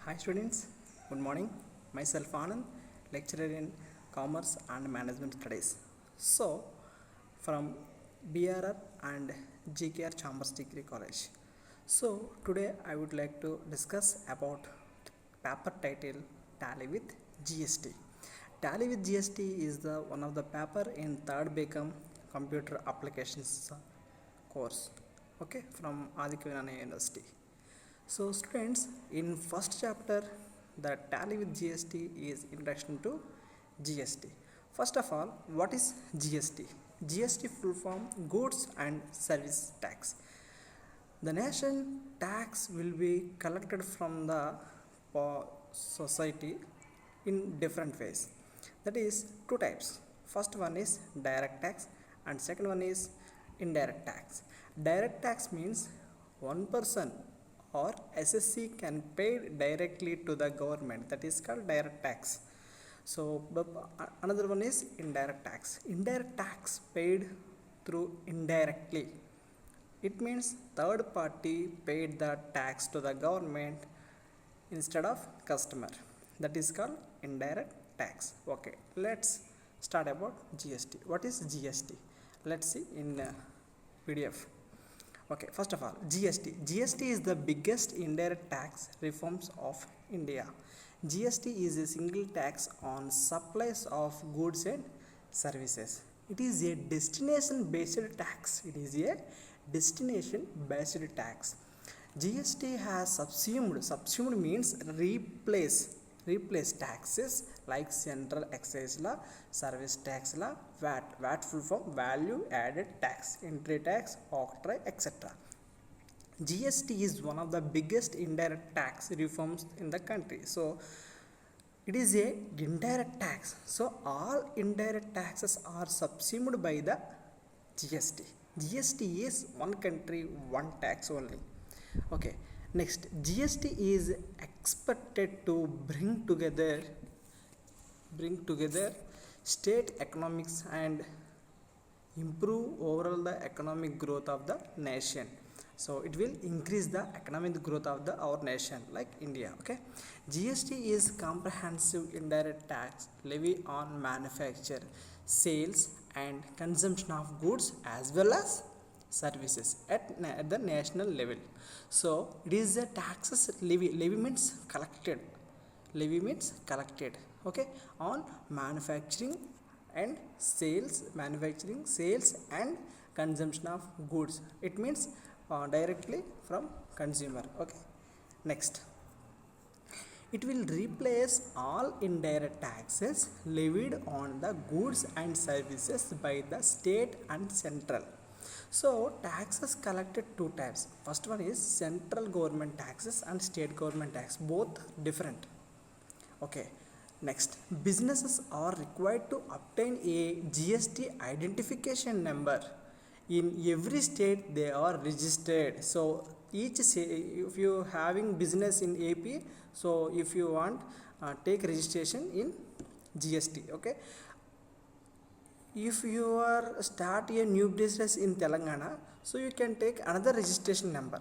Hi students, good morning. Myself Anand, lecturer in Commerce and Management Studies. So, from BRR and GKR Chambers Degree College. So, today I would like to discuss about paper title Tally with GST. Tally with GST is the one of the paper in third Bcom Computer Applications course. Okay, from Aditya University. So students, in first chapter, the tally with GST is introduction to GST. First of all, what is GST? GST full form goods and service tax. The nation tax will be collected from the society in different ways. That is two types. First one is direct tax and second one is indirect tax. Direct tax means one person or SSC can pay directly to the government, that is called direct tax. So another one is indirect tax. Indirect tax paid through indirectly. It means third party paid the tax to the government instead of customer. That is called indirect tax. Okay, let's start about GST. What is GST? Let's see in PDF. Okay, first of all, GST. GST is the biggest indirect tax reforms of India. GST is a single tax on supplies of goods and services. It is a destination-based tax. It is a destination-based tax. GST has subsumed means replace taxes like central excise law, service tax law, VAT full form value added tax, entry tax, octroi, etc. GST is one of the biggest indirect tax reforms in the country. So it is a indirect tax. So all indirect taxes are subsumed by the GST. GST is one country, one tax only. Okay, next, GST is expected to bring together state economics and improve overall the economic growth of the nation. So it will increase the economic growth of our nation like India. Okay, GST is comprehensive indirect tax levy on manufacture, sales and consumption of goods as well as services at the national level. So it is a taxes levy means collected, okay, on manufacturing sales and consumption of goods. It means directly from consumer. Okay, next, it will replace all indirect taxes levied on the goods and services by the state and central. So taxes collected two types. First one is central government taxes and state government tax, both different. Okay, next, businesses are required to obtain a GST identification number. In every state they are registered. So if you having business in AP, so if you want take registration in GST. Okay, if you are start a new business in Telangana, so you can take another registration number,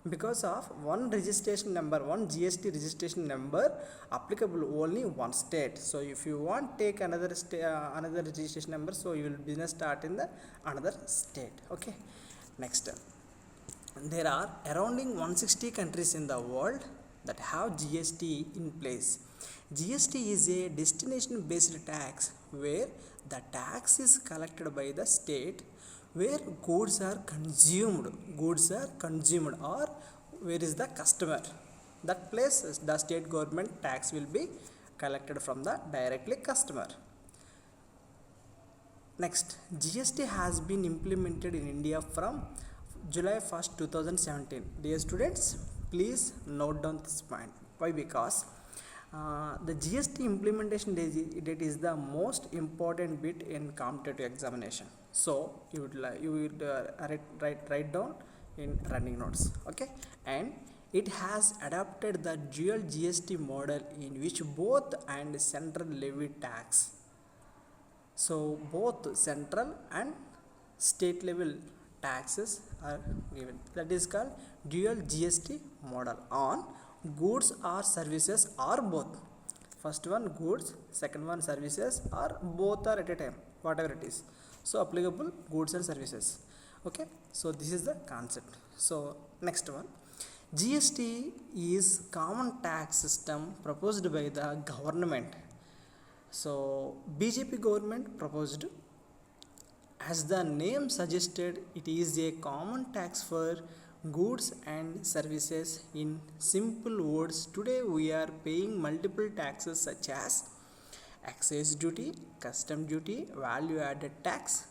because of one registration number, one GST registration number applicable only one state. So if you want take another registration number, so you will business start in the another state. Okay, next, there are around 160 countries in the world that have GST in place. GST is a destination based tax where the tax is collected by the state where goods are consumed or where is the customer. That place the state government tax will be collected from the directly customer. Next, GST has been implemented in India from July 1st 2017. Dear students, please note down this point. Why? Because the GST implementation date is the most important bit in competitive examination. So you would write down in running notes. Okay, and it has adopted the dual GST model in which both and central levy tax. So both central and state level taxes are given. That is called dual GST model on goods or services or both. First one goods, second one services, or both are at a time, whatever it is. So applicable goods and services. Okay, so this is the concept. So next one, GST is common tax system proposed by the government. So BJP government proposed. As the name suggested, it is a common tax for goods and services. In simple words, today we are paying multiple taxes such as excise duty, custom duty, value added tax,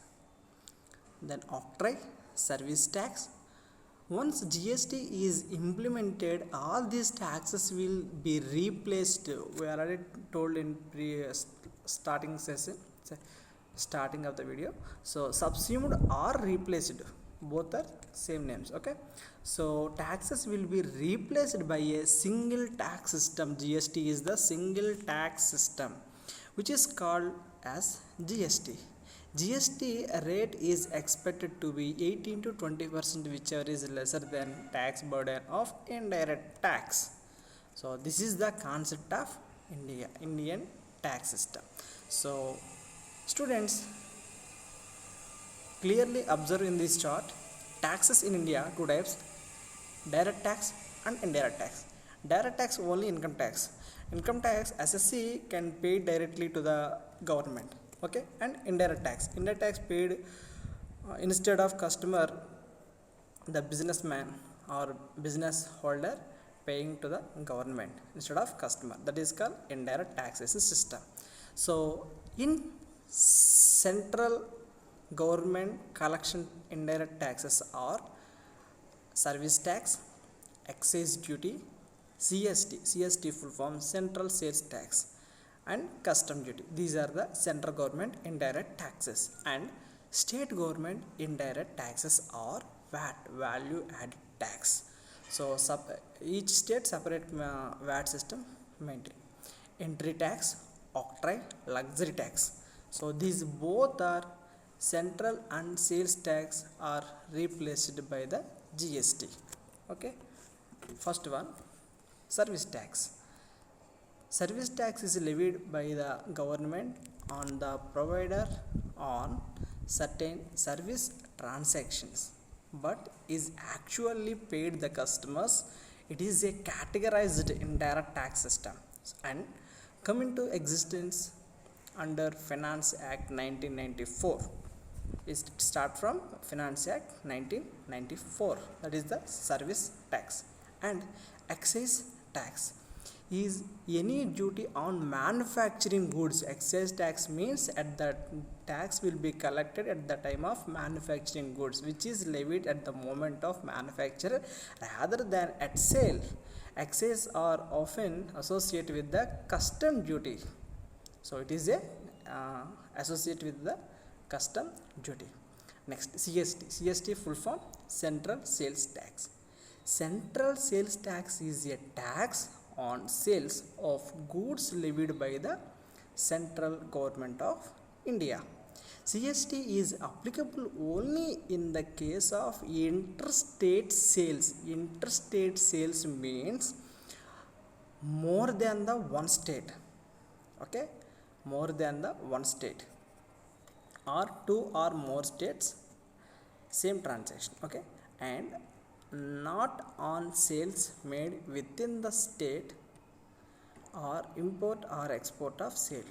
then octroi, service tax. Once GST is implemented, all these taxes will be replaced. We already told in starting session, starting of the video. So subsumed or replaced, both are same names. Okay, so taxes will be replaced by a single tax system. GST is the single tax system which is called as GST. GST rate is expected to be 18 to 20%, whichever is lesser than tax burden of indirect tax. So this is the concept of Indian tax system. So students, clearly observe in this chart, taxes in India, two types: direct tax and indirect tax. Direct tax only income tax. Income tax SSC can pay directly to the government. Okay, and indirect tax. Indirect tax paid instead of customer, the businessman or business holder paying to the government instead of customer. That is called indirect taxation system. So in central government collection indirect taxes are service tax, excise duty, CST full form central sales tax, and custom duty. These are the central government indirect taxes. And state government indirect taxes are VAT, value added tax. So each state separate VAT system maintain. Entry tax, octroi, luxury tax. So these both are central and sales tax are replaced by the GST. Okay, first one, service tax. Service tax is levied by the government on the provider on certain service transactions, but is actually paid the customers. It is a categorized indirect tax system and come into existence under Finance Act 1994. It start from Finance Act 1994. That is the service tax. And excise tax is any duty on manufacturing goods. Excise tax means at the tax will be collected at the time of manufacturing goods, which is levied at the moment of manufacture rather than at sale. Excise are often associated with the custom duty. So it is a associated with the custom duty. Next, CST full form central sales tax. Central sales tax is a tax on sales of goods levied by the central government of India. CST is applicable only in the case of interstate sales. Interstate sales means more than the one state. Okay, more than the one state or two or more states, same transaction. Okay, and not on sales made within the state or import or export of sale.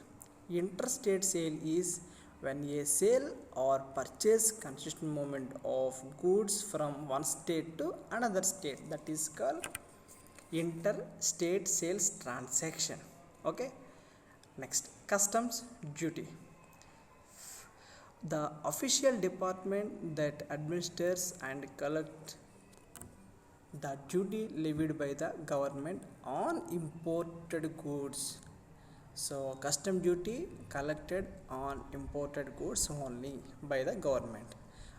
Interstate sale is when a sale or purchase consistent movement of goods from one state to another state. That is called interstate sales transaction. Okay, next, customs duty. The official department that administers and collects the duty levied by the government on imported goods. So custom duty collected on imported goods only by the government.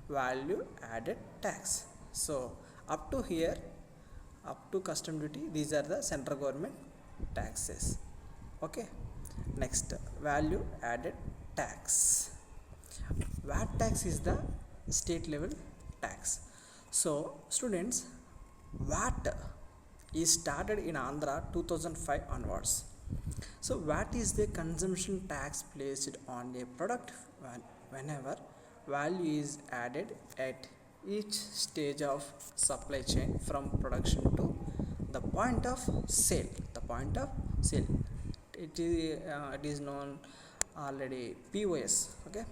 Value added tax. So up to here, up to custom duty, these are the central government taxes. Okay, next, value added tax. VAT tax is the state level tax. So students, VAT is started in Andhra 2005 onwards. So what is the consumption tax placed on a product whenever value is added at each stage of supply chain from production to the point of sale? The point of sale. It is known already POS. Okay.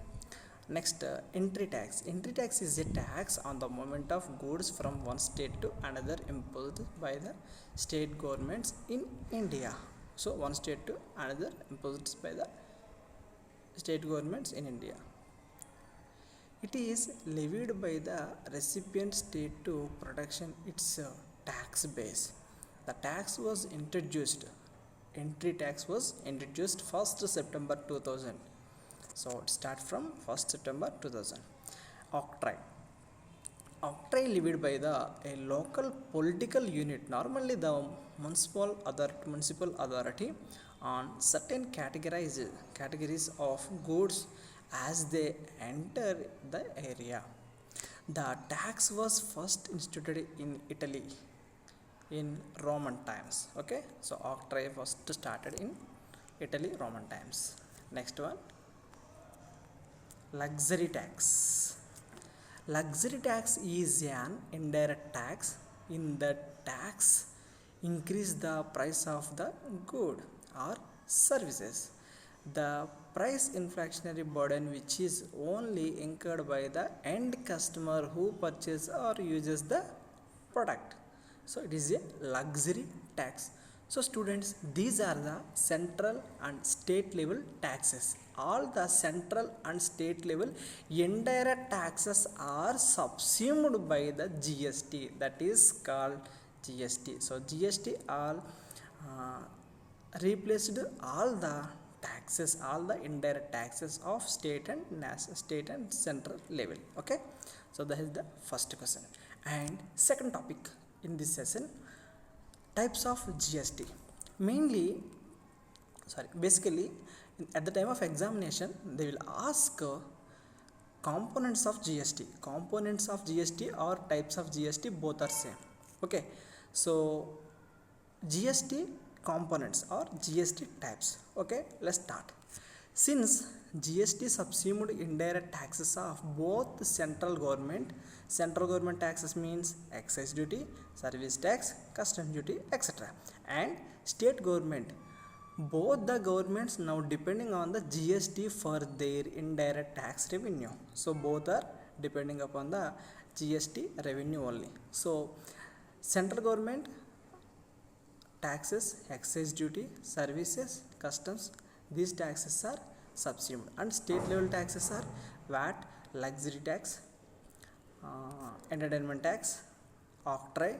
Next, entry tax. Entry tax is a tax on the movement of goods from one state to another imposed by the state governments in India. So, one state to another imposed by the state governments in India. It is levied by the recipient state to protection its tax base. The tax was introduced. Entry tax was introduced 1st September 2000. So it starts from 1st September 2000. Octroi. Octroi levied by a local political unit, normally the municipal authority, on certain categories of goods as they enter the area. The tax was first instituted in Italy in Roman times. Okay, so octroi first started in Italy, Roman times. Next one, luxury tax. Luxury tax is an indirect tax. In the tax increase the price of the good or services. The price inflationary burden which is only incurred by the end customer who purchases or uses the product. So it is a luxury tax. So students, these are the central and state level taxes. All the central and state level indirect taxes are subsumed by the GST, that is called GST. So GST all replaced all the taxes, all the indirect taxes of state and central level. Okay, so that is the first question. And second topic in this session, types of GST. Basically at the time of examination they will ask components of GST. Components of GST or types of GST, both are same. Okay, so GST components or GST types. Okay, let's start. Since GST subsumed indirect taxes of both central government taxes means excise duty, service tax, custom duty, etc., and state government, both the governments now depending on the GST for their indirect tax revenue. So both are depending upon the GST revenue only. So central government taxes, excise duty, services, customs, these taxes are subsumed, and state level taxes are VAT, luxury tax, entertainment tax, octroi,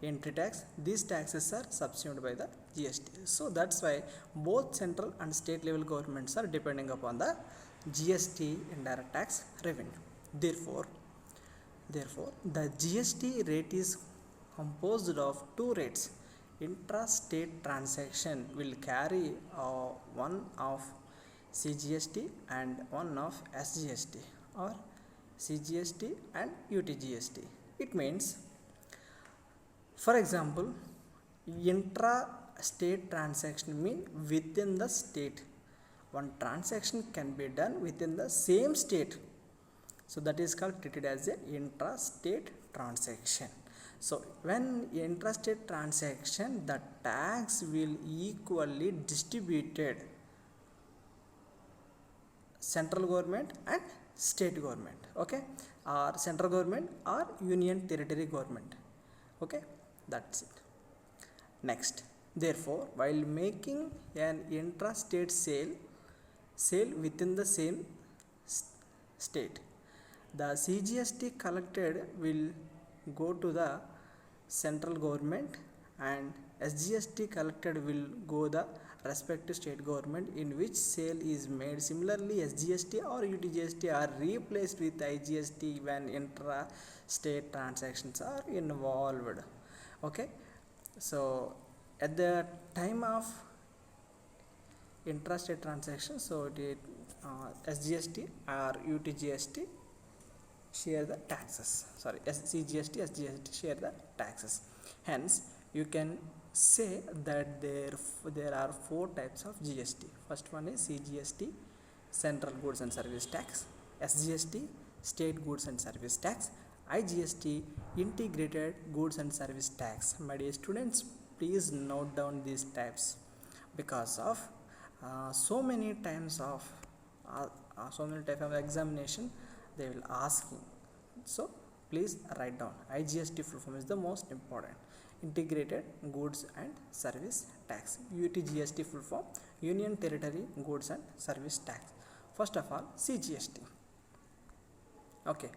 entry tax. These taxes are subsumed by the GST. So that's why both central and state level governments are depending upon the GST indirect tax revenue. Therefore the GST rate is composed of two rates. Intra-state transaction will carry one of CGST and one of SGST, or CGST and UTGST. It means, for example, intra-state transaction mean within the state. One transaction can be done within the same state. So that is called treated as a intra-state transaction. So when intrastate transaction, the tax will equally distributed central government and state government. Okay, or central government or union territory government. Okay, that's it. Next, therefore, while making an intrastate sale within the same state, the CGST collected will go to the central government and SGST collected will go the respective state government in which sale is made. Similarly, SGST or UTGST are replaced with IGST when intra-state transactions are involved. Okay, so at the time of intrastate transaction, so the SGST or UTGST share the taxes. CGST, SGST share the taxes. Hence, you can say that there are four types of GST. First one is CGST, Central Goods and Service Tax; SGST, State Goods and Service Tax; IGST, Integrated Goods and Service Tax. My dear students, please note down these types because of so many types of examination they will ask you. So please write down. IGST full form is the most important. Integrated Goods and Service Tax. UTGST full form, Union Territory Goods and Service Tax. First of all, CGST. Okay,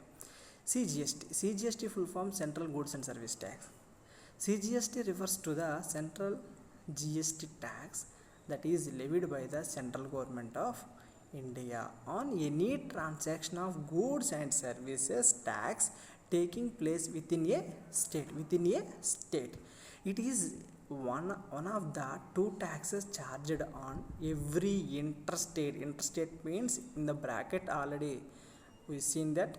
CGST full form, Central Goods and Service Tax. CGST refers to the central GST tax that is levied by the central government of India on any transaction of goods and services tax taking place within a state. It is one of the two taxes charged on every interstate means in the bracket already we seen that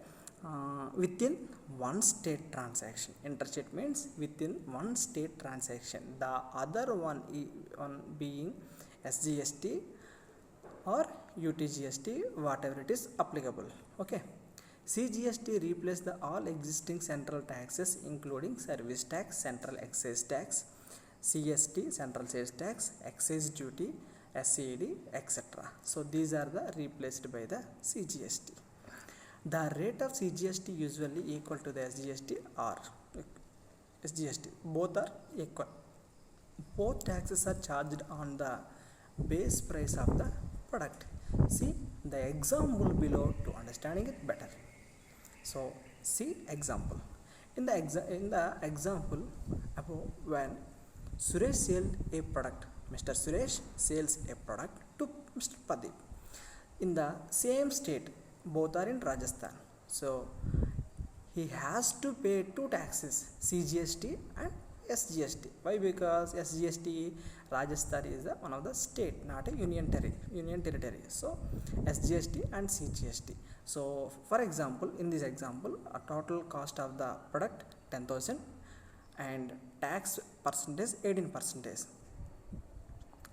within one state transaction. Interstate means within one state transaction. The other one being SGST or UTGST, whatever it is applicable. Okay. CGST replaces the all existing central taxes including service tax, central excise tax, CST, central sales tax, excise duty, SCED, etc. So these are the replaced by the CGST. The rate of CGST usually equal to the SGST or SGST. Both are equal. Both taxes are charged on the base price of the product. See the example below to understanding it better. So see example. In the example above, when Suresh sells a product, Mr. Suresh sells a product to Mr. Pradeep in the same state. Both are in Rajasthan. So he has to pay two taxes, CGST and SGST. Why? Because SGST, Rajasthan is one of the state, not a union territory. So SGST and CGST. So for example, in this example, a total cost of the product 10,000 and tax percentage 18%.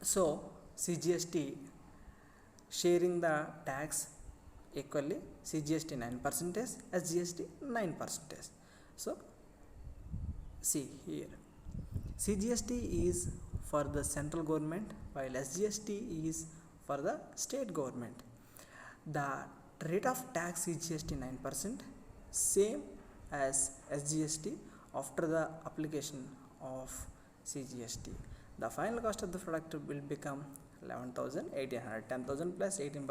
So CGST sharing the tax equally, CGST 9%, SGST 9%. So see here, CGST is for the central government while SGST is for the state government. The rate of tax CGST 9%, same as SGST after the application of CGST. The final cost of the product will become 11,800. 10,000 plus 18%,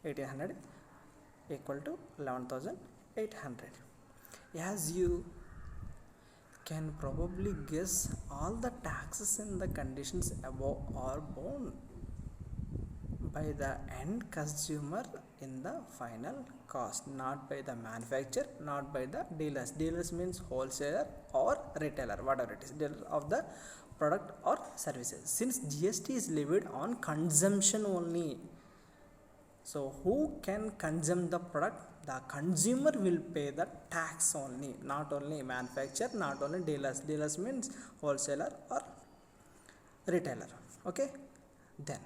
1800 equal to 11,800. As you can probably guess, all the taxes and the conditions above are borne by the end consumer in the final cost, not by the manufacturer, not by the dealers. Dealers means wholesaler or retailer, whatever it is, dealer of the product or services. Since GST is levied on consumption only, so who can consume the product? The consumer will pay the tax only, not only manufacturer, not only dealers. Dealers means wholesaler or retailer. Okay. Then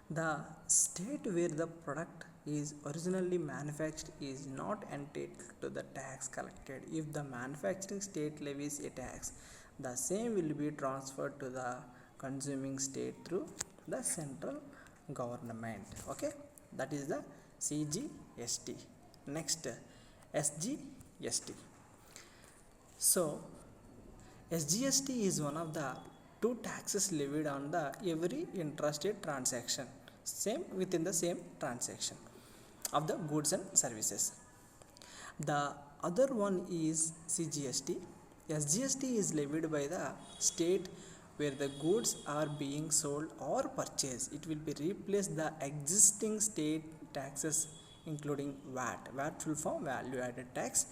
the state where the product is originally manufactured is not entitled to the tax collected. If the manufacturing state levies a tax, the same will be transferred to the consuming state through the central government. Okay, that is the CGST. Next, SGST. So SGST is one of the two taxes levied on the every intrastate transaction, same within the same transaction of the goods and services. The other one is CGST. SGST is levied by the state where the goods are being sold or purchased. It will be replace the existing state taxes including VAT. VAT full form, value added tax,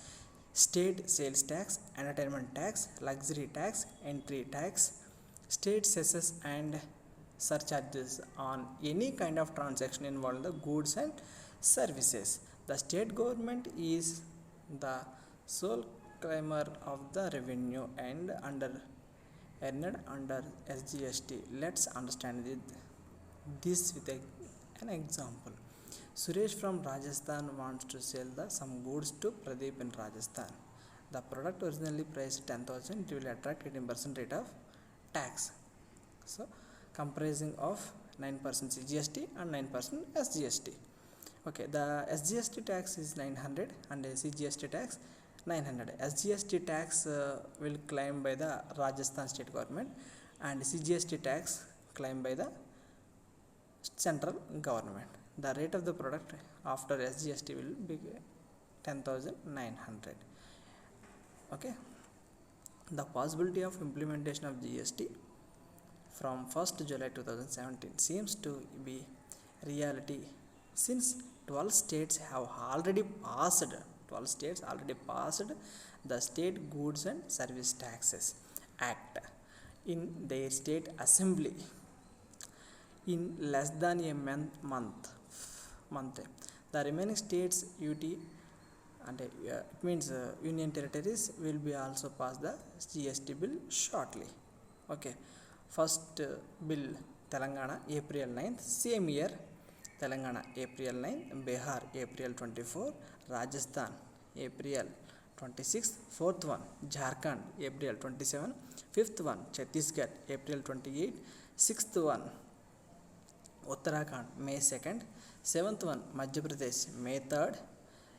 state sales tax, entertainment tax, luxury tax, entry tax, state cesses and surcharges on any kind of transaction involving the goods and services. The state government is the sole disclaimer of the revenue and earned under SGST. Let's understand this with an example. Suresh from Rajasthan wants to sell some goods to Pradeep in Rajasthan. The product originally priced 10,000. It will attract 18% rate of tax. So comprising of 9% CGST and 9% SGST. Okay, the SGST tax is 900 and CGST tax 900. SGST tax will claim by the Rajasthan state government and CGST tax claimed by the central government. The rate of the product after SGST will be 10,900. Okay, the possibility of implementation of GST from 1st July 2017 seems to be reality since 12 states have already passed the State Goods and Service Taxes Act in their state assembly in less than a month. The remaining states UT and it means union territories will be also pass the GST bill shortly. Okay, first bill Telangana April 9th, same year Telangana April 9, Bihar April 24, Rajasthan April 26, fourth one Jharkhand April 27, fifth one Chhattisgarh April 28, sixth one Uttarakhand May 2nd, seventh one Madhya Pradesh May 3rd,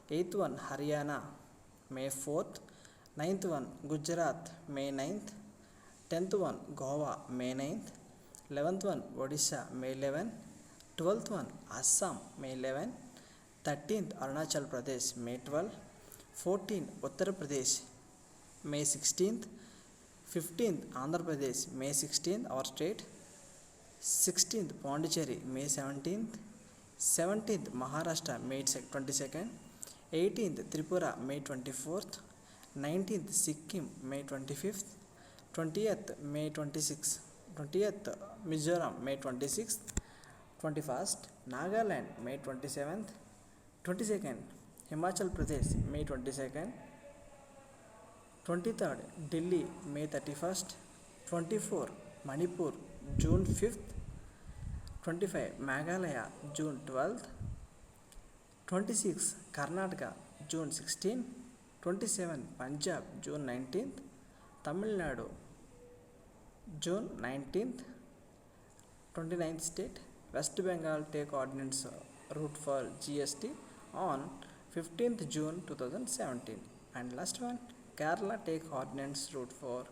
eighth one Haryana May 4th, ninth one Gujarat May 9th, 10th one Goa May 9th, 11th one Odisha May 11, 12th one Assam May 11, 13th Arunachal Pradesh May 12, 14th Uttar Pradesh May 16th, 15th Andhra Pradesh May 16th our state, 16th Pondicherry May 17th, 17th Maharashtra May 22nd, 18th Tripura May 24th, 19th Sikkim May 25th, 20th May 26th, 20th Mizoram May 26th, 21st Nagaland May 27th, 22nd Himachal Pradesh May 22nd, 23rd Delhi May 31st, 24 Manipur June 5th, 25 Meghalaya June 12th, 26 Karnataka June 16th, 27 Punjab June 19th, Tamil Nadu June 19th, 29th state West Bengal take ordinance route for GST on 15th June 2017 and last one Kerala take ordinance route for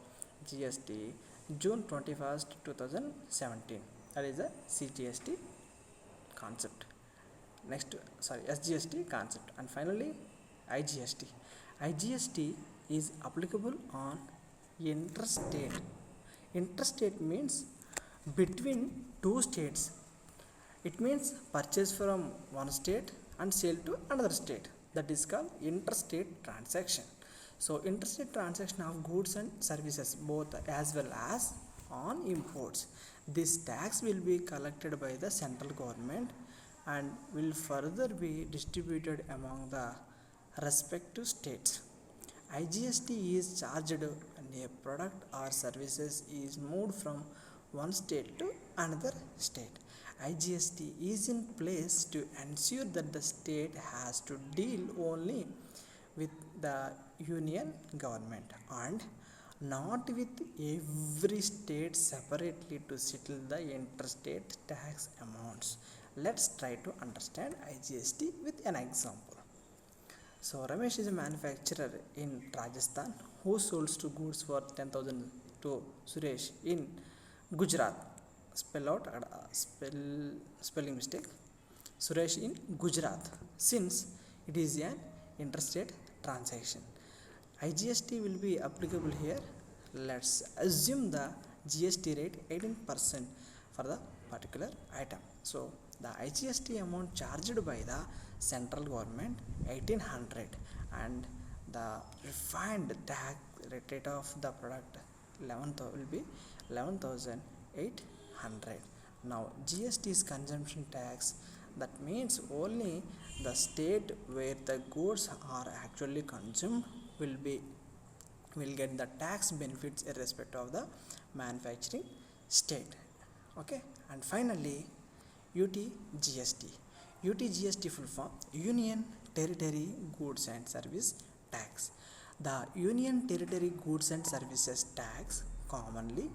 GST June 21st 2017. That is the CGST concept. Next SGST concept and finally IGST. IGST is applicable on interstate. Interstate means between two states. It means purchase from one state and sale to another state. That is called interstate transaction. So interstate transaction of goods and services both as well as on imports. This tax will be collected by the central government and will further be distributed among the respective states. IGST is charged when a product or services is moved from one state to another state. IGST is in place to ensure that the state has to deal only with the union government and not with every state separately to settle the interstate tax amounts. Let's try to understand IGST with an example. So Ramesh is a manufacturer in Rajasthan who sells to goods for 10,000 to Suresh in Gujarat. Spelling mistake. Suresh in Gujarat since it is an interstate transaction. IGST will be applicable here. Let's assume the GST rate 18% for the particular item. So the IGST amount charged by the central government 1800 and the refined tax rate of the product will be 11,800. Now GST is consumption tax. That means only the state where the goods are actually consumed will be will get the tax benefits irrespective of the manufacturing state. Okay, and finally UTGST. UTGST full form Union Territory Goods and Service Tax. The Union Territory Goods and Services Tax, commonly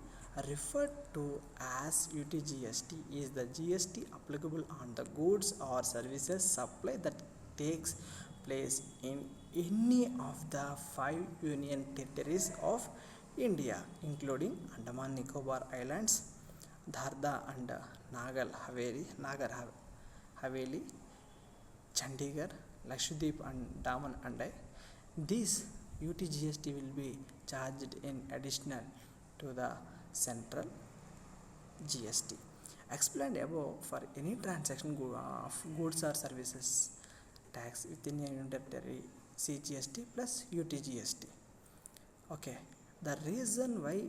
referred to as UTGST, is the GST applicable on the goods or services supply that takes place in any of the 5 union territories of India, including Andaman Nicobar Islands, Dharda and Nagar Haveli, Chandigarh, Lakshadweep and Daman and Diu. This UTGST will be charged in additional to the central GST. Explained above, for any transaction of goods or services tax within a union territory, CGST plus UTGST. Okay, the reason why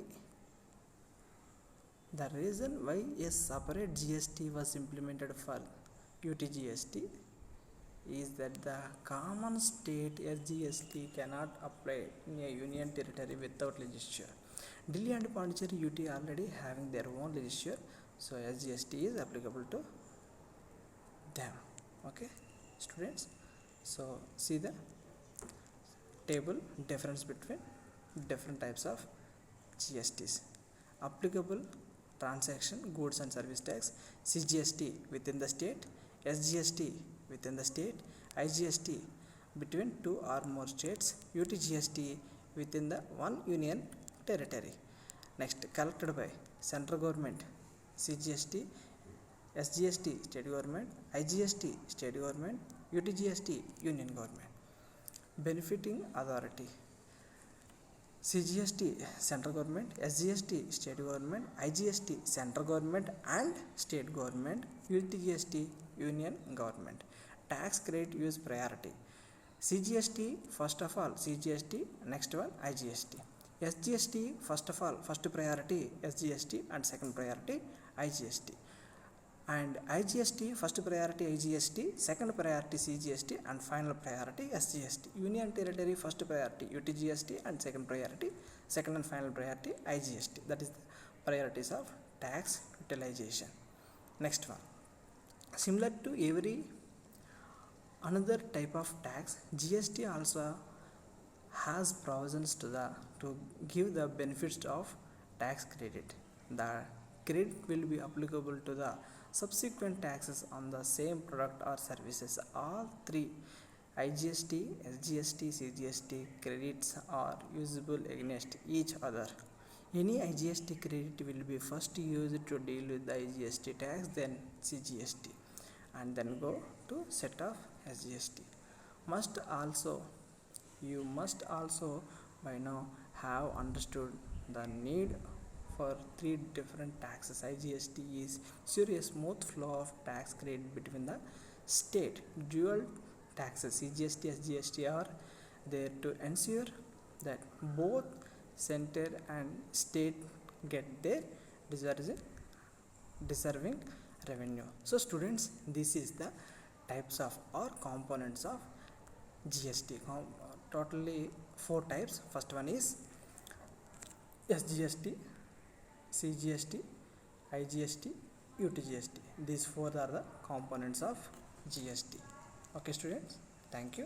a separate GST was implemented for UTGST is that the common state SGST cannot apply in a union territory without legislature. Delhi and Pondicherry UT already having their own legislature, so SGST is applicable to them. Okay, students, so see the table difference between different types of GSTs. Applicable transaction goods and service tax, CGST within the state, SGST within the state, IGST between 2 or more states, UTGST within the 1 union territory. Next, collected by central government, CGST, SGST state government, IGST state government, UTGST union government. Benefiting authority, CGST central government, SGST state government, IGST central government and state government, UTGST union government. Tax credit use priority, CGST first of all CGST, next one IGST. SGST first of all first priority SGST and second priority IGST. And IGST first priority IGST, second priority CGST and final priority SGST. Union territory first priority UTGST and second and final priority IGST. That is the priorities of tax utilization. Next one, similar to every another type of tax, GST also has provisions to give the benefits of tax credit. The credit will be applicable to the subsequent taxes on the same product or services. All three IGST, SGST, CGST credits are usable against each other. Any IGST credit will be first used to deal with the IGST tax, then CGST, and then go to set of SGST. You must also by now have understood the need for 3 different taxes. IGST is ensure a smooth flow of tax credit between the state. Dual taxes CGST, SGST are there to ensure that both center and state get their deserving revenue. So students, this is the types of or components of GST. Totally 4 types. First one is SGST, CGST, IGST, UTGST. These 4 are the components of GST. Okay students, thank you.